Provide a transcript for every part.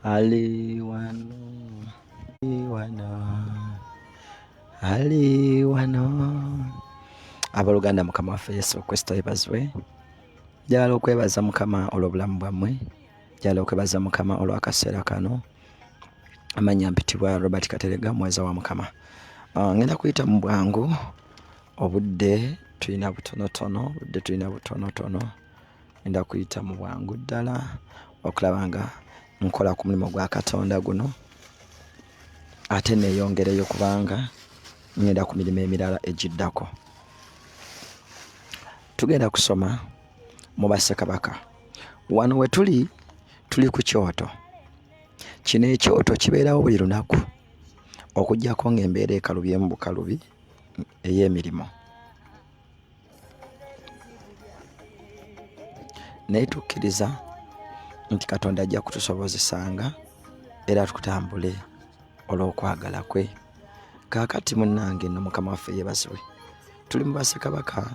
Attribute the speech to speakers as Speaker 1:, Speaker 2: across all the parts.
Speaker 1: Ali wano, ali wano. Abooluganda Mukama waffe Yesu Kristo yebazibwe. Njagala okwebaza Mukama olw'obulamu bwammwe. Njagala okwebaza Mukama olw'akaseera kano. Amanya mpitibwa Robert Katerega, mweza wa Mukama. Ngenda kuyita mu bwangu. Obudde tulina butonotono, ngenda kuyita mu bwangu ddala okulaba nga nkola ku mulimu gwa Katonda guno, ate neeyongereyo kubanga ngenda ku mirimu emirala egiddako. Tugenda kusoma mu Bassekabaka. Wano we tuli ku kyoto. Kino ekyoto kibeerawo buli lunaku okuggyako ng'embeera ekalubyemu bukalubi ey'emirimu. Naye tukkiriza nti Katonda ajja kutusobozesanga era tukutambule olw'okwagala kwe. Kaakati munnange nno Mukama waffe yeebazibwe. Tuli mu Bassekabaka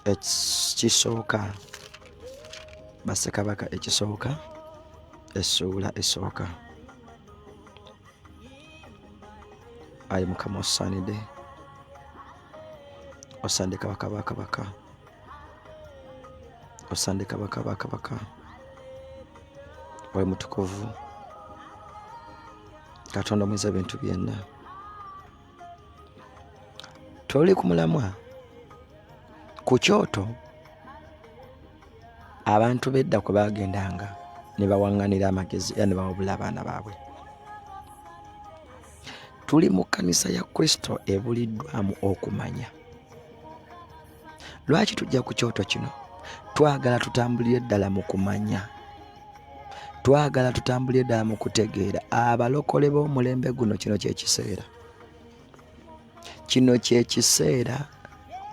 Speaker 1: ekisooka. Bassekabaka ekisooka, essuula esooka. Ayi Mukama osaanidde. Osaanidde Kabaka ba Kabaka. Osaanidde Kabaka ba Kabaka. Oli mutukuvu. Katonda mwiza ebintu byonna. Toli ku mulamwa. Ku kyoto abantu bedda kwe bagendanga ne bawaŋŋanira amagezi era ne bawabula abaana baabwe. Tuli mu kkanisa ya Kristo ebuliddwamu okumanya. Lwaki tujja ku kyoto kino? Twagala tutambulire ddala mu kumanya. Twagala tutambulire ddala mu kutegeera. Abalokole b'omulembe guno kino kyekiseera. Kino kyekiseera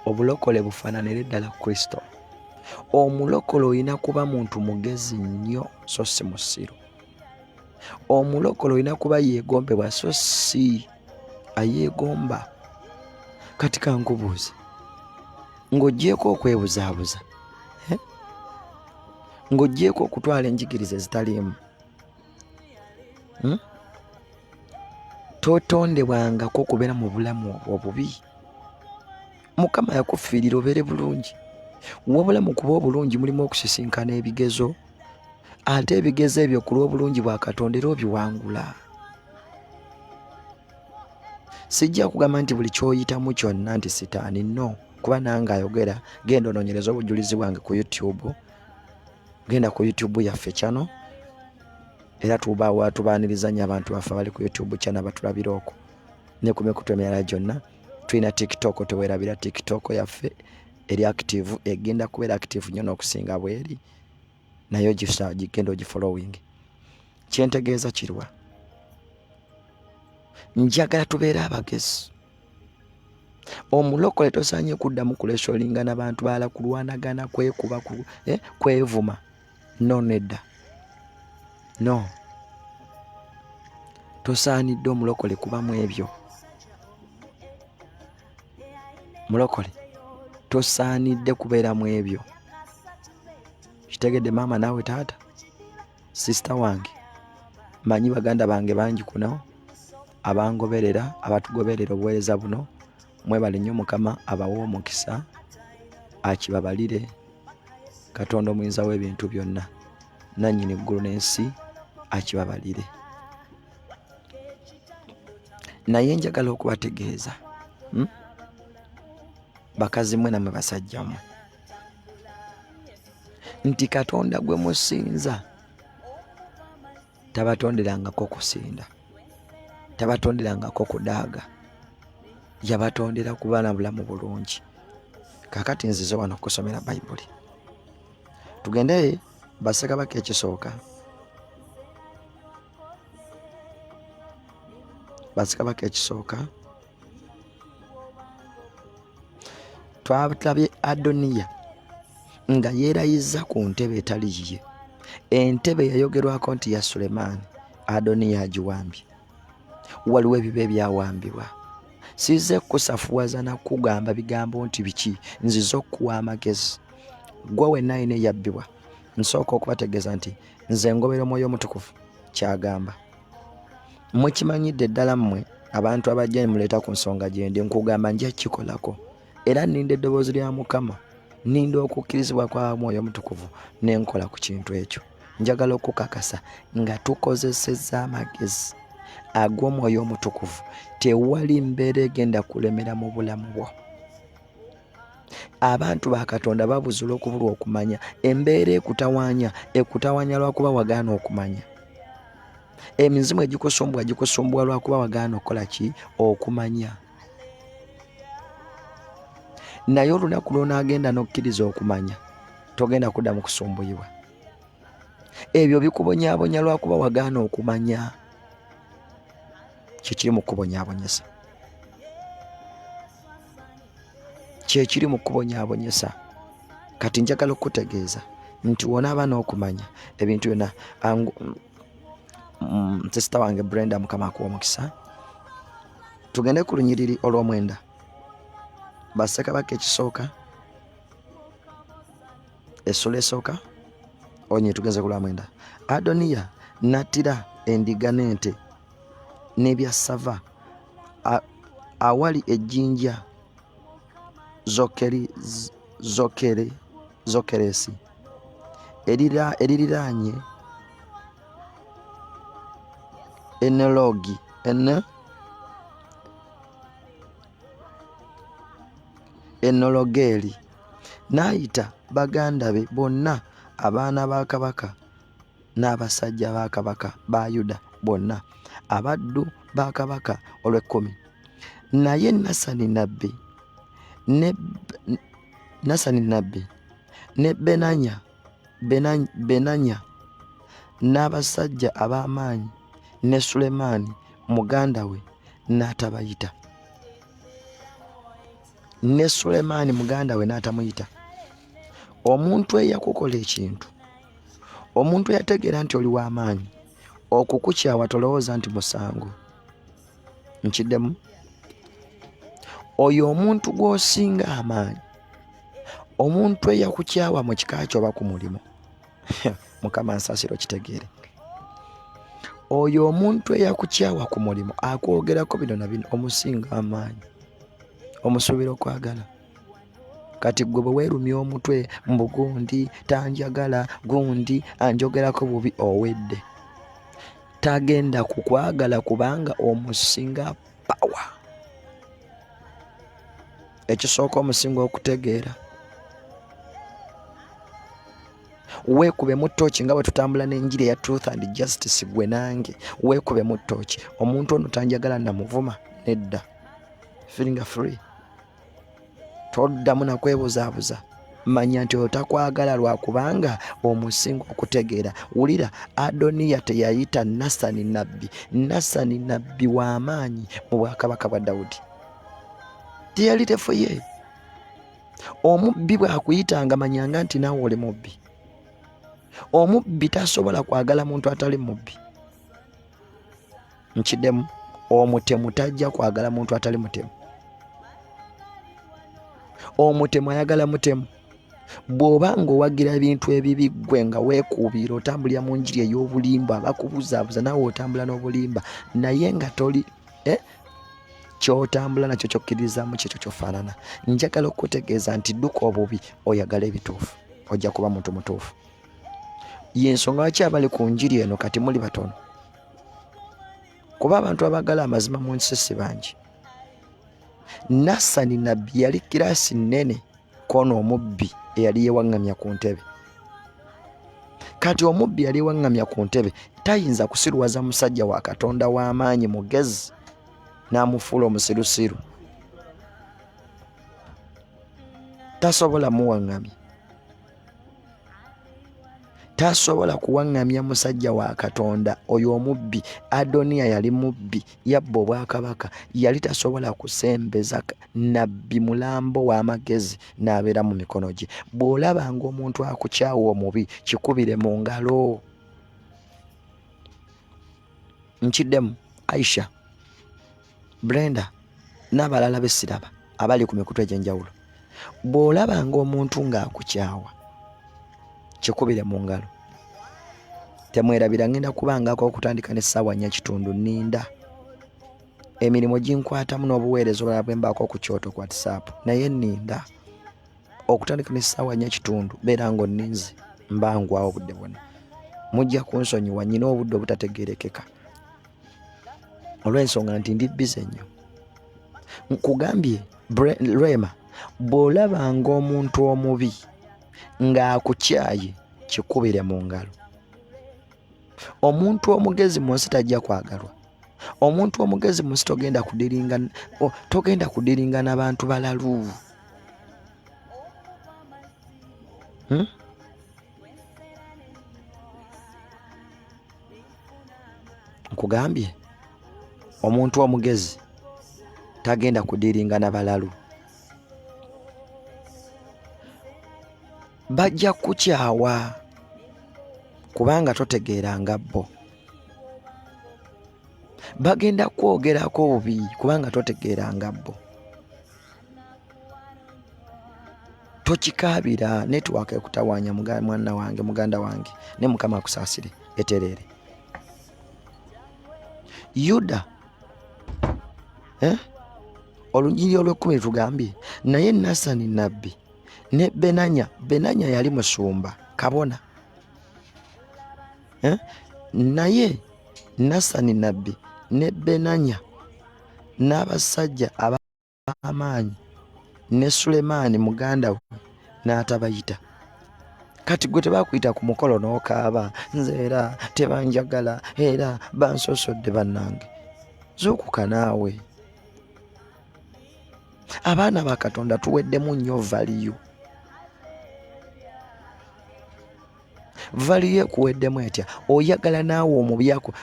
Speaker 1: obulokole bufaananire ddala Kristo. Omulokole olina kuba muntu mugezi nnyo so si musiru. Omulokole olina kuba yeegombebwa so si ayeegomba. Kati kankubuuze, ng'oggyeko okwebuzaabuza, ng'oggyeko okutwala enjigiriza ezitaliimu, totondebwangako kubeera mu bulamu obubi. Mukama yakufiirira obeere bulungi. Wabula mu kuba obulungi mulimu okusisinkana ebigezo, ate ebigezo ebyo ku lw'obulungi bwa Katonda era obiwangula. Sijja kugamba nti buli ky'oyitamu kyonna nti sitaani, no, kuba nange ayogera. Genda onoonyereza obujulizi bwange ku YouTube. Genda ku YouTube yaffe kyano, era tubaaniriza nnyo abantu baffe abali ku YouTube kyano abatulabira okwo ne ku mikutu emirala gyonna. Tulina TikTok, teweerabira TikTok yaffe eri active, egenda kubeera active nnyo n'okusinga bweri, naye gigenda ogifollowing. Kyentegeeza kirwa, njagala tubeere abagezi. Omulokole tosaanye kuddamu kulesolinga n'abantu balala, kulwanagana, kwekuba, kwevuma. No, nedda. No, tosaanidde omulokole kubamu ebyo. Mulokole tosaanidde kubeeramu ebyo. Kitegedde maama naawe taata, sisita wange, manyi baganda bange bangi kuno abangoberera, abatugoberera obuweereza buno. Mwebale nnyo, Mukama abawa omukisa, akibabalire. Katonda omuyinza w'ebintu byonna, nannyini eggulu n'ensi, akibabalire. Naye njagala okubategeeza, bakazi mwe namwe basajja mmwe, nti Katonda gwe musinza tabatonderangako kusinda, tabatonderangako kudaaga, yabatondera kuba na bulamu bulungi. Kaakati nzize wano okusomera Bayibuli. Tugende Bassekabaka ekisooka. Bassekabaka ekisooka twalabye Adoniya nga yeerayiza ku ntebe etali yiye. Entebe yayogerwako nti ya Sulemaani, Adoniya agiwambye. Waliwo ebibe ebyawambibwa. Size kusafuwaza na kugamba bigambo nti biki, nzize okuwa amagezi. Gwe wenna ayina eyabbibwa, nsooka okubategeeza nti nze ngobera Omwoyo Omutukuvu kyagamba. Mukimanyidde ddala mmwe abantu abajja muleeta ku nsonga gyendi, nkugamba nja kikolako. Era nninda eddoboozi lya Mukama, nninda okukkirizibwa kwa Mwoyo Mutukuvu n'enkola ku kintu ekyo. Njagala okukakasa nga tukozesezza amagezi ag'Omwoyo Omutukuvu, tewali mbeera egenda kulemera mu bulamu bwo. Abantu ba Katonda babuzula okubulwa okumanya. Embeera ekutawaanya lwakuba wagaana okumanya. Emizimu gikusumbwa lwakuba wagaana okukola ki? Okumanya. Naye olunaku lw'onaagenda n'okkiriza okumanya, togenda kuddamu kusumbuyibwa. Ebyo bikubonyaabonya lwakuba wagaana okumanya. Kyekiri mu kubonyaabonyesa. Kyekiri mu kubonyaabonyesa. Kati njagala okutegeeza nti w'onaaba n'okumanya ebintu byonna. Sisita wange Brenda, Mukama akuwa omukisa. Tugende ku lunyiriri olw'omwenda. Bassekabaka ekisooka, essula esooka, onye tugeze ku lw'omwenda. Adoniya n'attira endiga n'ente n'ebyassava awali ejjinja zokeresi eririraanye enologeri. N'ayita baganda be bonna, abaana ba kabaka n'abasajja ba kabaka ba Yuda bonna, abaddu ba kabaka olw'ekkumi. Naye Nasani nnabbi ne Benanya n'abasajja ab'amaanyi ne Sulemaani muganda we n'atabayita. Ne Sulemaani muganda we n'atamuyita. Omuntu eyakukola ekintu, omuntu eyategeera nti oli w'amaanyi, okukukyawa tolowooza nti musango. Nkiddemu? Oyo omuntu gw'osinga amaanyi, omuntu eyakukyawa mu kika kyo oba ku mulimu. Mukama nsaasira okitegeere. Oyo omuntu eyakukyawa ku mulimu akwogerako bino na bino, omusinga amaanyi, omusuubira okwagala. Kati gwe bwe weerumya omutwe mbu gundi tanjagala, gundi anjogerako bubi, owedde. Tagenda kukwagala kubanga omusinga pawa. Ekisooka omusinga okutegeera. Weekube mu ttooki nga bwe tutambula n'enjiri eya truth and justice, gwe nange. Weekube mu ttooki. Omuntu ono tanjagala namuvuma, nedda. Feeling free. Toddamu na kwebuzaabuza. Manya nti otakwagala lwakubanga omusinga okutegeera. Wulira, Adoniya teyayita Nasani nnabbi. Nasani nnabbi w'amaanyi mu bwakabaka bwa Dawudi. Teyali tefuye. Omubbi bw'akuyitanga manyanga nti naawe oli mubbi. Omubbi tasobola kwagala muntu atali mubbi. Nkiddemu? Omutemu tajja kwagala muntu atali mutemu. Omutemu ayagala mutemu. Bw'oba ng'owagira ebintu ebibi gwe nga weekuubira otambulira mu njiri ey'obulimba, bakubuzaabuza naawe otambula n'obulimba, naye nga toli ky'otambula nakyo ky'okkiririzaamu kyekyo ky'ofaanana. Njagala okutegeeza nti dduka obubi oyagala ebituufu, ojja kuba muntu mutuufu. Y'ensonga lwaki abali ku njiri eno kati muli batono. Kuba abantu abagala amazima mu nsi si bangi. Nasani nnabbi yali kiraasi nnene kono omubbi eyali yeewaŋŋamya ku ntebe. Kati omubbi yali yeewaŋŋamya ku ntebe tayinza kusiruwaza musajja wa Katonda w'amaanyi mugezi n'amufuula omusirusiru. Tasobola muwaŋŋamya. Tasobola kuwaŋŋamya musajja wa Katonda oyo omubbi. Adoniya yali mubbi, yabba obwakabaka. Yali tasobola kusembeza nnabbi mulambo w'amagezi n'abeera mu mikono gye. Bw'olabanga omuntu akukyawa omubi, kikubire mu ngalo. Nkiddemu? Aisha, Brenda n'abalala be siraba abali ku mikutu egy'enjawulo. Bw'olabanga omuntu ng'akukyawa, kikubire mu ngalo. temwerabira ngenda kubangako okutandika n'essaawa 4:30 ninda emirimu ginkwatamu n'obuweereza obulala bwe mbaako ku kyoto ku WhatsApp naye ninda okutandika n'essaawa 4:30 beera ng'onninze mbangwawo obudde bwonna mujja kunsonyiwa nyina obudde obutategeerekeka olw'ensonga nti ndi bize nnyo. Nkugambye Rema, bw'olabanga omuntu omubi ng'akukyaye kikubire mu ngalo. Omuntu omugezi mu nsi tajja kwagalwa. Omuntu omugezi mu nsi togenda kudiringa n'abantu balalu. Nkugambye omuntu omugezi tagenda kudiringa n'abalalu. Bajja kukyawa kubanga totegeeranga bo. Bagenda kwogerako obubi kubanga totegeeranga bo. Tokikaabira network ekutawaanya mwana wange muganda wange ne Mukama akusaasire eterere. Yuda olunjiri olw'ekkumi tugambye naye Nasani nabbi ne Benanya yali musumba kabona. Naye Nasani nabbi ne Benanya n'abasajja ab'amaanyi ne Sulemaani muganda we n'atabayita. Kati gwe tebakuyita ku mukolo n'okaaba nze era tebanjagala era bansosodde bannange. Zuukuka naawe. Abaana ba Katonda tuweddemu nnyo valiyu. Valiyu ekuweddemu etya? Oyagala naawe omubyako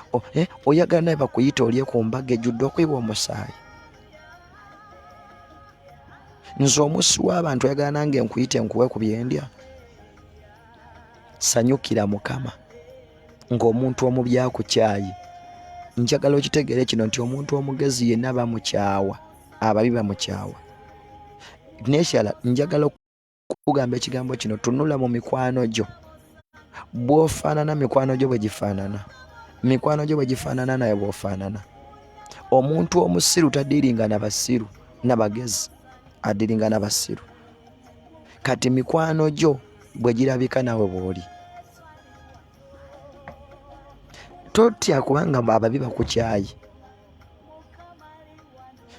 Speaker 1: oyagala nawe bakuyita olye ku mbaga ejjudde okuyiwa omusaayi. Nze omussi w'abantu oyagala nange nkuyite nkuwe ku byendya. Sanyukira Mukama ng'omuntu omubi akukyaye. Njagala okitegeere kino nti omuntu omugezi yenna bamukyawa, ababi bamukyawa. N'ekirala njagala okugamba ekigambo kino, tunula mu mikwano gyo. Bw'ofaanana mikwano gyo bwe gifaanana. Mikwano gyo bwe gifaanana naye bw'ofaanana. Omuntu omusiru tadiringa n'abasiru n'abagezi, adiringa n'abasiru. Kati mikwano gyo bwe girabika nawe bw'oli. Totya kubanga ababi bakukyaye.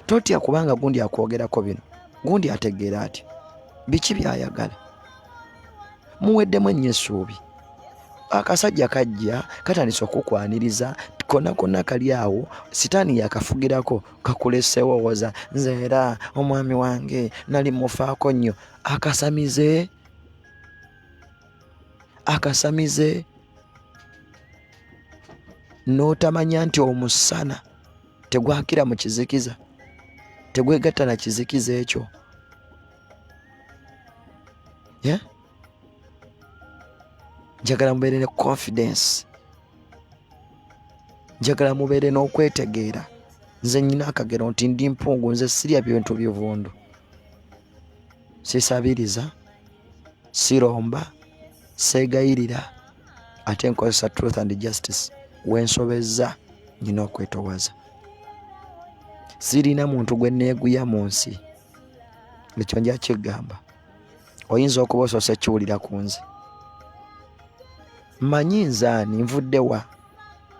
Speaker 1: Totya kubanga gundi akwogerako bino. Gundi ategeera ati biki byayagala. Muweddemu ennyo essuubi. Akasajja kajja katandise okukwaniriza konna kali awo, sitaani yakafugirako kakuleseewo woza nze era omwami wange nali mufaako nnyo. Akasamize n'otamanya nti omusana tegwakira mu kizikiza, tegwegatta na kizikiza ekyo. Njagala mubeere ne confidence. Njagala mubeere n'okwetegeera. Nze nnyina akagero nti ndi mpungu, nze sirya bintu bivundu. Sisabiriza, siromba, seegayirira, ate nkozesa truth and justice. Wensobezza nnyina okwetowaza. Sirina muntu gwe neeguya mu nsi. Ekyo nja kigamba. Oyinza okuba osoose kiwulira ku nze. Mmanyi nze ani, nvudde wa?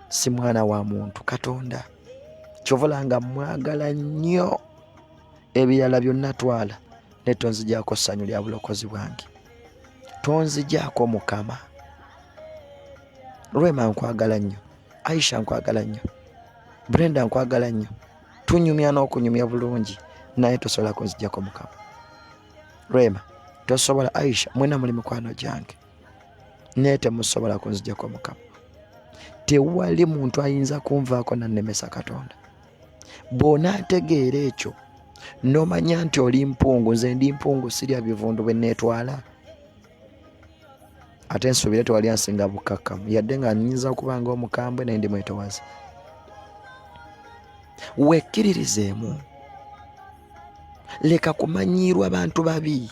Speaker 1: Si mwana wa muntu, Katonda. Kyovula nga mwagala nnyo. Ebirala byonna twala, ne tonzigyako ssanyu lya bulokozi bwange. Tonzigyako Mukama. Rwema nkwagala nnyo. Aisha nkwagala nnyo. Brenda nkwagala nnyo. Tunyumya n'okunyumya bulungi, naye tosobola kunzigyako Mukama. Rwema tosobola. Aisha mwena muli mikwano gyange, naye temusobola kunzigyako Mukama. Tewali muntu ayinza kunvaako nannemesa Katonda. Bw'onaategeera ekyo n'omanya nti oli mpungu, nze ndi mpungu, sirya bivundu bwe neetwala. Ate nsuubire tewali ansinga bukkakkamu, yadde nga nnyinza okuba ng'omukambwe naye ndi mwetowaze. Wekkiririzeemu. Leka kumanyiirwa bantu babi.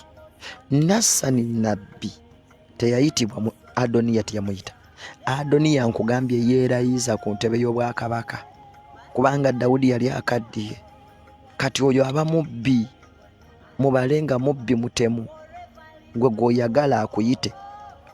Speaker 1: Nasani nabbi teyayitibwa Adoniya, teyamuyita. Adoniya nkugambye yeerayiza ku ntebe y'obwakabaka kubanga Dawudi yali akaddiye. Kati oyo aba mubbi, mubalenga mubbi mutemu. Gwe gw'oyagala akuyite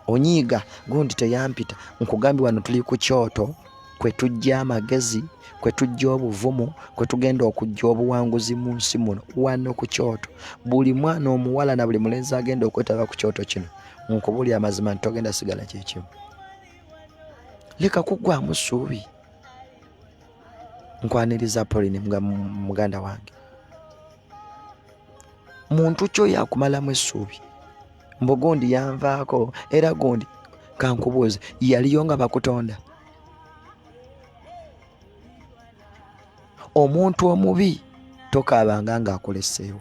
Speaker 1: onyiiga gundi teyampita. Nkugambye wano tuli ku kyoto kwe tujja amagezi, kwe tujja obuvumu, kwe tugenda okujja obuwanguzi mu nsi muno. Wano ku kyoto buli mwana omuwala na buli mulenzi agenda okwetaba ku kyoto kino, nkubulya amazima nti togenda sigala kyekimu. Leka kuggwaamu ssuubi. Nkwaniriza Pauline muganda wange, muntu kyo yakumalamu essuubi. Mbu gundi yanvaako era gundi kankubuuze yaliyo nga bakutonda. Omuntu omubi tokaabanga ng'akoleseewo.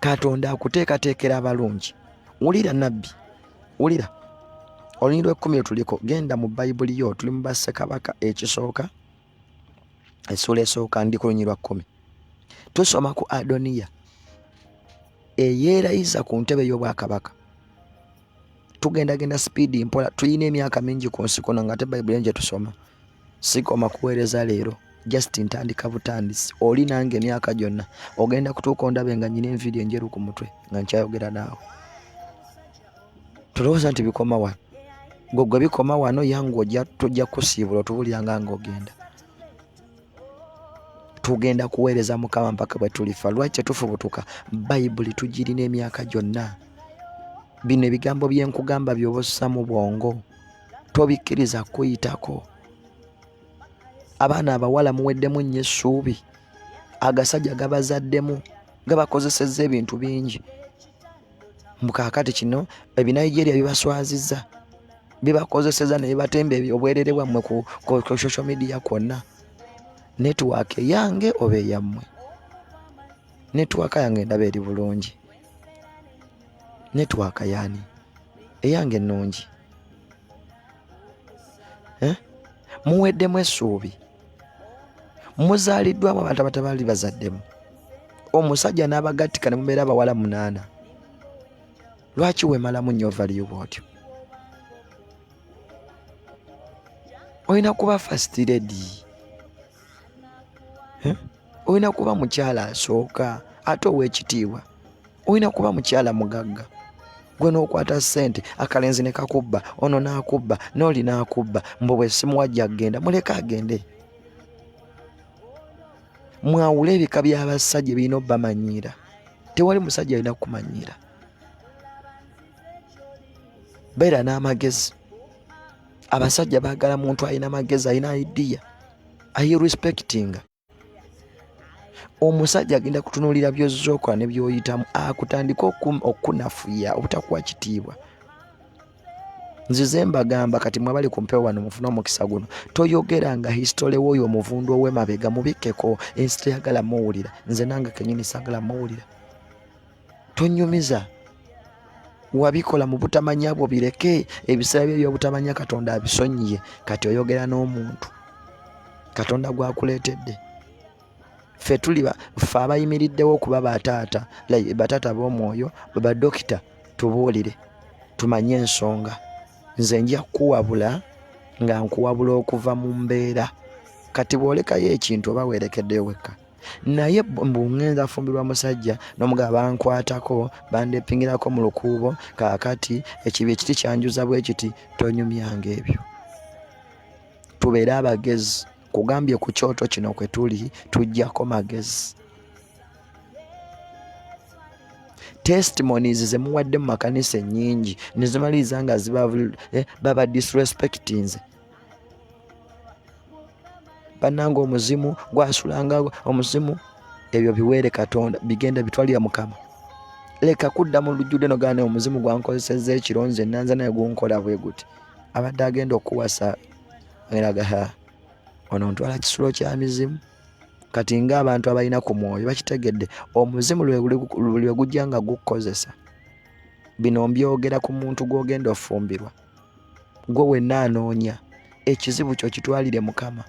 Speaker 1: Katonda akuteekateekera abalungi. Wulira nabbi, wulira olunyiri lw'ekkumi tuliko, genda mu Bayibuli yo, tuli mu Bassekabaka ekisooka essula esooka, ndi ku lunyiri lwa 10. Tusoma ku Adoniya eyeerayiza ku ntebe y'obwakabaka. Tugendagenda sipiidi mpola, tulina emyaka mingi ku nsi kuno nga te Bayibuli gye tusoma. Sikoma kuweereza leero, just ntandika butandisi. Oli nange emyaka gyonna ogenda kutuuka ondabe nga nyina enviiri enjeru ku mutwe nga nkyayogera naawe. Tulowooza nti bikoma wano. Gwe bikoma wano yangu tujja kusiibula otubuliranga ng'ogenda. Tugenda kuweereza Mukama mpaka bwe tulifa. Lwaki tufubutuka? Bayibuli tugirina emyaka gyonna. Bino ebigambo bye nkugamba by'oba ossa mu bwongo tobikkiriza kuyitako. Abaana abawala muweddemu nnyo essuubi. Agasajja gabazaddemu, gabakozesezza ebintu bingi. Mukaakati kino ebinaijeria bibaswazizza, bibakozesezza ne bibatemba obwerere bwammwe ku social media kwonna. Netiwaaka eyange oba eyammwe? Netiwaaka yange ndaba eri bulungi. Netiwaaka yaani? Eyange ennungi. Muweddemu essuubi. Muzaaliddwamu abantu abatabaali bazaddemu. Omusajja n'abagattika ne mubeera abawala 8. Lwaki weemalamu nnyo value bw'otyo? Olina kuba first lady. Olina kuba mukyala asooka ate ow'ekitiibwa. Olina kuba mukyala mugagga. Gwe n'okwata ssente akalenzi ne kakubba, ono n'akubba, n'oli n'akubba. Mbu bwe simuwajja agenda, muleke agende. Mwawule ebika by'abasajja birina obbamanyiira. Tewali musajja alina kukumanyiira. Beera n'amagezi. Abasajja baagala muntu alina amagezi, alina idea, respectinga. Omusajja agenda kutunuulira by'ozza okola ne by'oyitamu akutandika okunafuya obutakuwa kitiibwa. Nzize mbagamba kati mwe bali ku mpewo wano mufuna omukisa guno, toyogeranga history w'oyo omuvundu ow'emabega, mubikkeko. Ensi teyagala muwulira, nze nange kennyini saagala muwulira. Tonyumiza. Wabikola mu butamanya bwo bireke. Ebiseera bye by'obutamanya Katonda abisonyiye. Kati oyogera n'omuntu Katonda gwakuleetedde. Ffe abayimiriddewo okuba bataata, bataata b'omwoyo, badokita, tubuulire tumanye ensonga. Nze nja kuwabula nga nkuwabula okuva mu mbeera. Kati bw'olekayo ekintu oba weerekeddeyo wekka. Naye mbungenza afumbirwa musajja n'omugaba bankwatako bandepingirako mu lukuubo, kaakati ekibi ekiti kyanjuza bwe kiti. Tonyumyanga ebyo. Tubeere abagezi. Kugambye ku kyoto kino kwe tuli tujjako magezi. Testimonies ze muwadde mu makanisa ennyingi ne zimaliriza nga baba disrespectinze. Bannanga omuzimu gwasulanga omuzimu, ebyo biweere Katonda, bigenda bitwalira Mukama. Leka kudda mu lujjudde nogane omuzimu gwankozesezza ekironze nanza naye gunkola bwe guti. Abadde agenda okuwasa eraga ono ntwala kisulo kya mizimu. Kati ng'abantu abalina ku mwoyo bakitegedde omuzimu lwe gujja nga gukozesa. Bino mbyogera ku muntu gw'ogenda ofumbirwa. Gwe wenna anoonya ekizibu kyo kitwalire Mukama.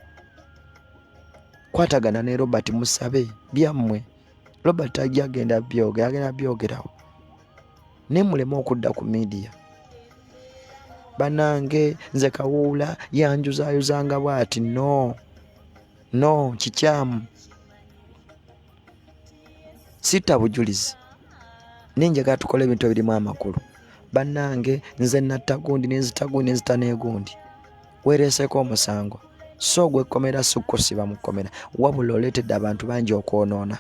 Speaker 1: Kwatagana ne Robert musabe byammwe. Robert ajja agenda byogerawo. Ne muleme okudda ku media. Banange nze Kawuula yanjuzayuzanga bwati. No kikyamu. Sita bujulizi. Ninjagala tukola ebintu ebirimu amakulu. Banange nze natta gundi nenzita gundi nenzita negundi. Weereseeko omusango. So gwe komera sikusiba mu komera. Wabula oleetedde abantu bangi okwonoona.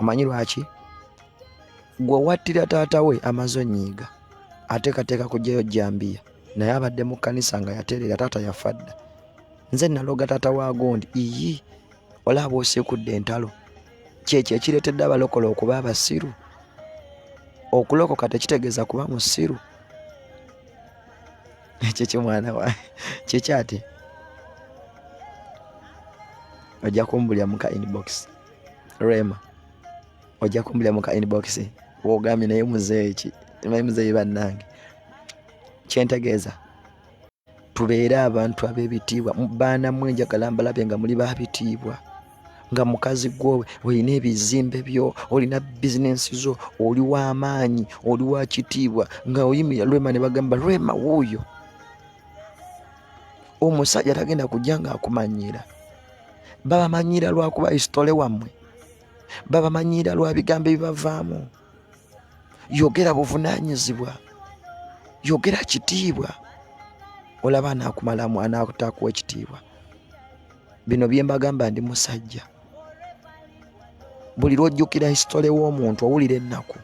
Speaker 1: Omanyi lwaki? Gwe wattira taata we amaze onyiiga. Ateekateeka kujjayo jambiya. Naye abadde mu kkanisa nga yateerera taata yafa dda. Nze naloga taata wa gundi. Iyi olaba osiikudde entalo. Kyekyo ekireetedde abalokole okuba abasiru. Okulokoka tekitegeeza kuba musiru. Ekyo mwana wa kyekyate. Ojja kumbulya muka inbox. Rema. Ojja kumbulya muka inbox. Wogambye naye muzeeyi ki? Temanyi muzeeyi bannange. Kyentegeeza. Tubeere abantu ab'ebitiibwa. Baana mmwe njagala mbalabe nga muli babitiibwa. Nga mukazi gwowe olina ebizimbe byo, olina bizinensi zo, oli w'amaanyi, oli wa kitiibwa, nga oyimira Rema ne bagamba Rema wuuyo. Omusajja tagenda kujja nga akumanyira. Babamanyira lwakuba isitole wammwe. Babamanyira lwa bigambo ebibavaamu. Yogera buvunaanyizibwa. Yogera kitiibwa. Olaba anaakumalamu anaakutakuwa ekitiibwa. Bino bye mbagamba ndi musajja. Buli lwojjukira isitole w'omuntu owulira ennaku.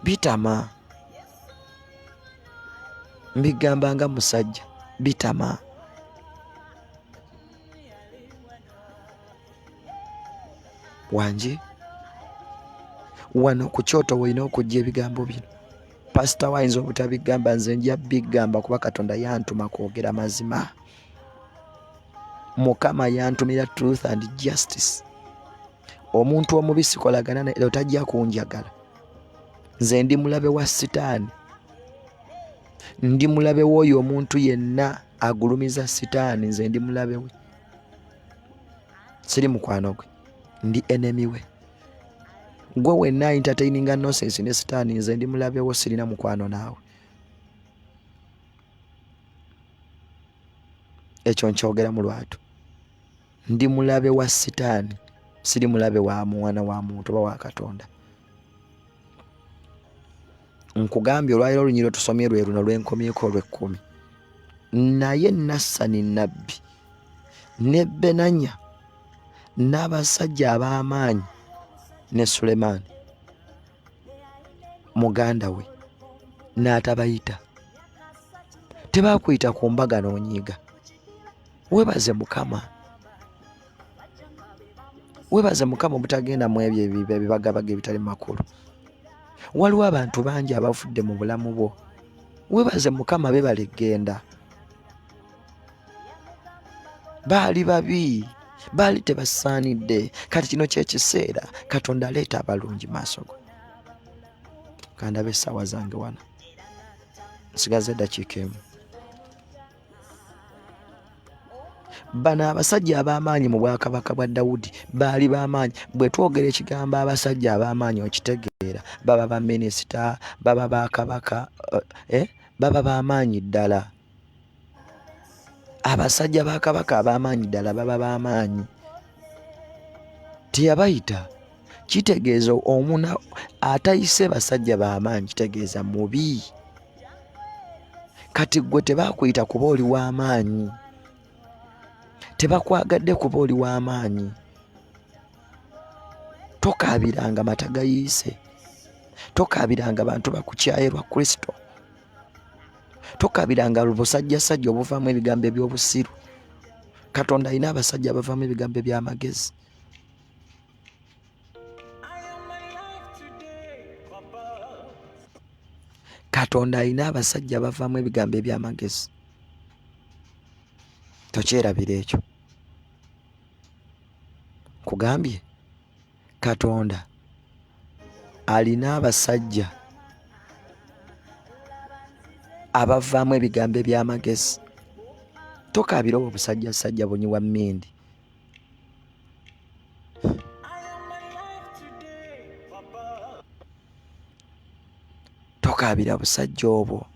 Speaker 1: Bitama. Mbigamba nga musajja. Bitama. Wangi wano ku kyoto walina okujja ebigambo bino. Pasita wayinza obutabigamba, nze nja bigamba kuba Katonda yantuma kwogera mazima. Mukama yantumira truth and justice. Omuntu omubisi kolagana naye otajja kunjagala. Nze ndi mulabe wa sitaani. Ndi mulabe w'oyo omuntu yenna agulumiza sitaani. Nze ndi mulabe we. Siri mukwano gwe. Ndi enemy we. Gwe wenna entertaininga nonsense ne sitaani, nze ndi mulabe wo, sirina mukwano naawe. Ekyo nkyogera mu lwatu. Ndi mulabe wa sitaani, siri mulabe wa mwana wa muntu oba wa Katonda. Nkugambye olwaliro olunyiro tusomye lwe luno lwenkomyeko olw'10. Naye Nassani nnabbi ne Benanya n'abasajja ab'amaanyi ne Sulemaani muganda we n'atabayita. Tebaakuyita ku mbaga n'onyiiga. Weebaze Mukama. Weebaze Mukama obutagenda mu ebyo ebibagabaga ebitali makulu. Waliwo abantu bangi abafudde mu bulamu bwo. Weebaze Mukama beebale genda. Baali babi. Baali tebasaanidde. Kati kino kyekiseera Katonda aleeta abalungi maaso go. Kandabe essaawa zange wano. Nsigaze eddakiika emu. Bano abasajja ab'amaanyi mu bwakabaka bwa Dawudi baali b'amaanyi. Bwe twogera ekigambo abasajja ab'amaanyi okitegeera. Baba ba minisita, baba ba kabaka, baba b'amaanyi ddala. Abasajja ba kabaka ab'amaanyi ddala baba b'amaanyi. Teyabayita. Kitegeeza omuna atayise basajja b'amaanyi, kitegeeza mubi. Kati gwe tebaakuyita kuba oli w'amaanyi. Tebakwagadde kuba oli w'amaanyi. Tokaabiranga mata gayiise. Tokaabiranga bantu bakukyaye lwa Kristo. Tokaabiranga busajjasajja obuvaamu ebigambo eby'obusiru. Katonda alina abasajja abavaamu ebigambo eby'amagezi. Katonda alina abasajja abavaamu ebigambo eby'amagezi. Tokyerabira ekyo. Kugambye Katonda alina abasajja abavaamu ebigambo eby'amagezi. Tokaabira obwo obusajjasajja bunyiwa mmindi. Tokaabira busajja obwo.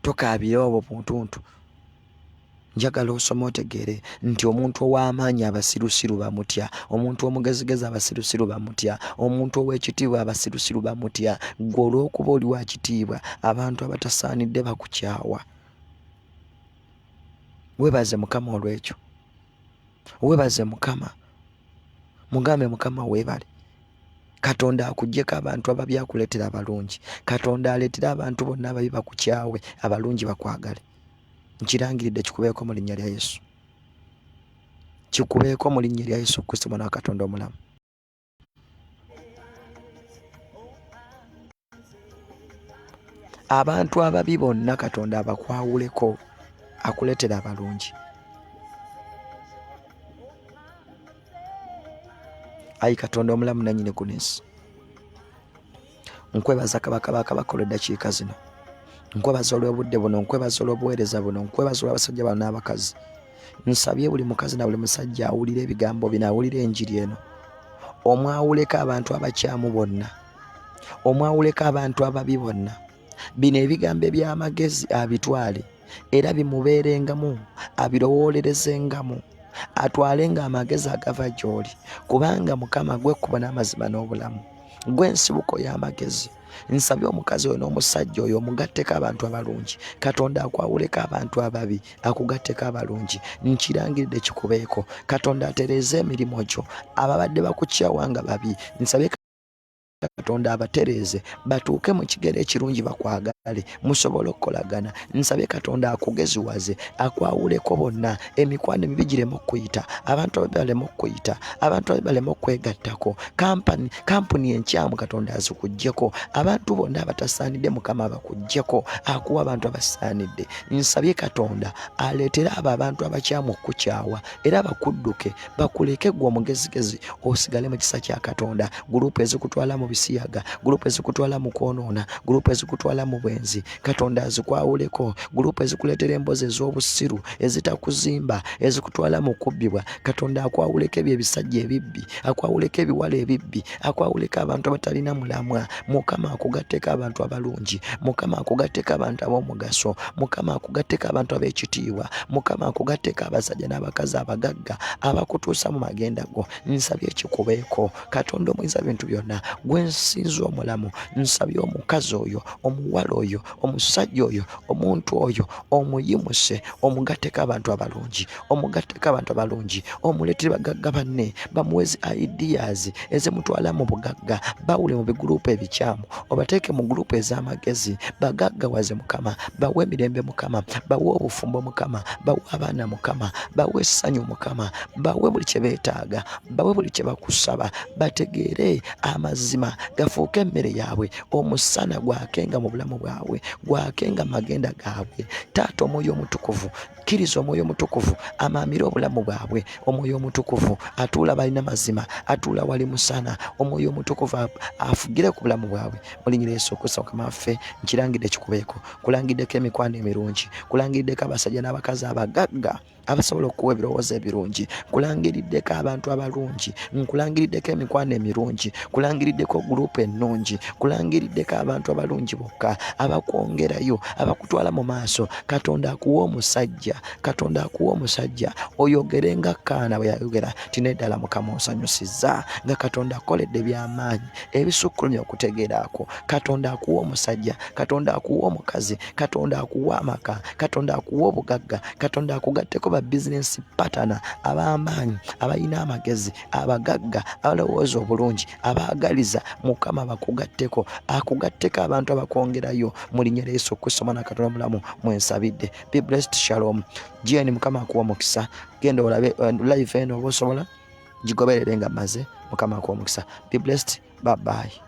Speaker 1: tokaabira obwo puntuntu. Njagala osoma otegeere nti omuntu ow'amaanyi abasirusiru bamutya, omuntu omugezigezi abasirusiru bamutya, omuntu ow'ekitiibwa abasirusiru bamutya. Gwe olw'okuba oli wa kitiibwa, abantu abatasaanidde bakukyawa. Weebaze Mukama olw'ekyo. Weebaze Mukama. Mugambe Mukama weebale. Katonda akuggyeko abantu ababi akuleetera abalungi. Katonda aleetera abantu bonna ababi bakukyawe, abalungi bakwagale. Nkirangiridde kikubeeko mu linnya lya Yesu. Kikubeeko mu linnya lya Yesu Kristo Mwana wa Katonda omulamu. Abantu ababi bonna Katonda abakwawuleko, akuleetera abalungi. Ayi Katonda omulamu nannyini kunesi, nkwebaza kabaka bakabaka olw'eddakiika zino. Nkwebaza olw'obudde buno, nkwebaza olw'obuweereza buno, nkwebaza olw'abasajja bano n'abakazi. Nsabye buli mukazi na buli musajja awulire ebigambo bino, awulire enjiri eno. Omwawuleko abantu abakyamu bonna, omwawuleko abantu ababi bonna. Bino ebigambo eby'amagezi abitwale era bimubeerengamu, abirowoolerezengamu, atwalenga amagezi agava gy'oli, kubanga Mukama gwe kkubo n'amazima n'obulamu, gwe nsibuko y'amagezi. Nsabye omukazi oyo n'omusajja oyo omugatteko abantu abalungi. Katonda akwawuleko abantu ababi, akugatteko abalungi. Nkirangiridde kikubeeko. Katonda atereeze emirimu gyo. Ababadde bakukyawanga babi, nsabye Katonda abatereeze batuuke mu kigero ekirungi bakwagale, musobole okukolagana. Nsabye Katonda akugeziwaze, akwawuleko bonna, emikwano emibi gireme okuyita, abantu ababi baleme okuyita, abantu ababi baleme okwegattako, kampuni enkyamu Katonda azikuggyeko, abantu bonna abatasaanidde Mukama bakuggyeko, akuwa abantu abasaanidde. Nsabye Katonda aleetere abo abantu abakyamu okukyawa era bakudduke, bakuleke gwe omugezigezi, osigale mu kisa kya Katonda. Gurupu ezikutwala mu bisiyaga, gurupu ezikutwala mu kwonoona, gurupu ezikutwala mu bwenzi, Katonda azikwawuleko. Gurupu ezikuleetera emboozi ez'obusiru, ezitakuzimba, ezikutwala mu kubbibwa, Katonda akwawuleko ebyo ebisajja ebibbi, akwawuleko ebiwala ebibbi, akwawuleko abantu abatalina mulamwa. Mukama akugatteko abantu abalungi, Mukama akugatteko abantu ab'omugaso, Mukama akugatteko abantu ab'ekitiibwa, Mukama akugatteko abasajja n'abakazi abagagga abakutuusa mu magenda go. Nsabye ekikubeeko. Katonda omuyinza bintu byonna, gwe nsinza omulamu, nsabye omukazi oyo, omuwala oyo, omusajja oyo, omuntu oyo omuyimuse, omugatteko abantu abalungi, omugatteko abantu abalungi, omuleetere bagagga banne, bamuwezi ideas ezimutwala mu bugagga, bawule mu bigurupu ebikyamu, obateeke mu gurupu ez'amagezi, bagaggawaze Mukama, bawe emirembe Mukama, bawe obufumbo Mukama, bawe abaana Mukama, bawe essanyu Mukama, bawe buli kye beetaaga, bawe buli kye bakusaba, bategeere amazima gafuuke emmere yaabwe, omusana gwakenga mu bulamu bwabwe, gwakenga mu magenda gaabwe. Taata Omwoyo Omutukuvu, kkiriza Omwoyo Omutukuvu amaamire obulamu bwabwe. Omwoyo Omutukuvu atuula balina mazima, atuula wali musana. Omwoyo Omutukuvu afugire ku bulamu bwabwe. Mulinnyira Yesu Kristo Mukama waffe, nkirangidde kikubeeko. Kulangiddeko emikwano emirungi, kulangiddeko abasajja n'abakazi abagagga abasobola okuwa ebirowoozo ebirungi, kulangiriddeko abantu abalungi, nkulangiriddeko emikwano emirungi, kulangiriddeko gurupu ennungi, kulangiriddeko abantu abalungi bokka abakwongerayo, abakutwala mu maaso. Katonda akuwa omusajja, Katonda akuwa omusajja oyogere nga Kaana bwe yayogera ti neddala Mukama onsanyusizza, nga Katonda akoledde by'amaanyi ebisukkulumya okutegeeraako. Katonda akuwa omusajja, Katonda akuwa omukazi, Katonda akuwa amaka, Katonda akuwa obugagga, Katonda akugatteko ba bizinesi patana ab'amaanyi, abalina amagezi, abagagga, abalowooza obulungi, abaagaliza. Mukama bakugatteko, akugatteko abantu abakwongerayo. Mu linnya lya Yesu Kristo Mwana wa Katonda omulamu mwensabidde. Be blessed. Shalom. Jeni Mukama akuwa omukisa. Genda olabe live eno oba osobola gigoberere nga maze. Mukama akuwa omukisa. Be blessed. Bye bye.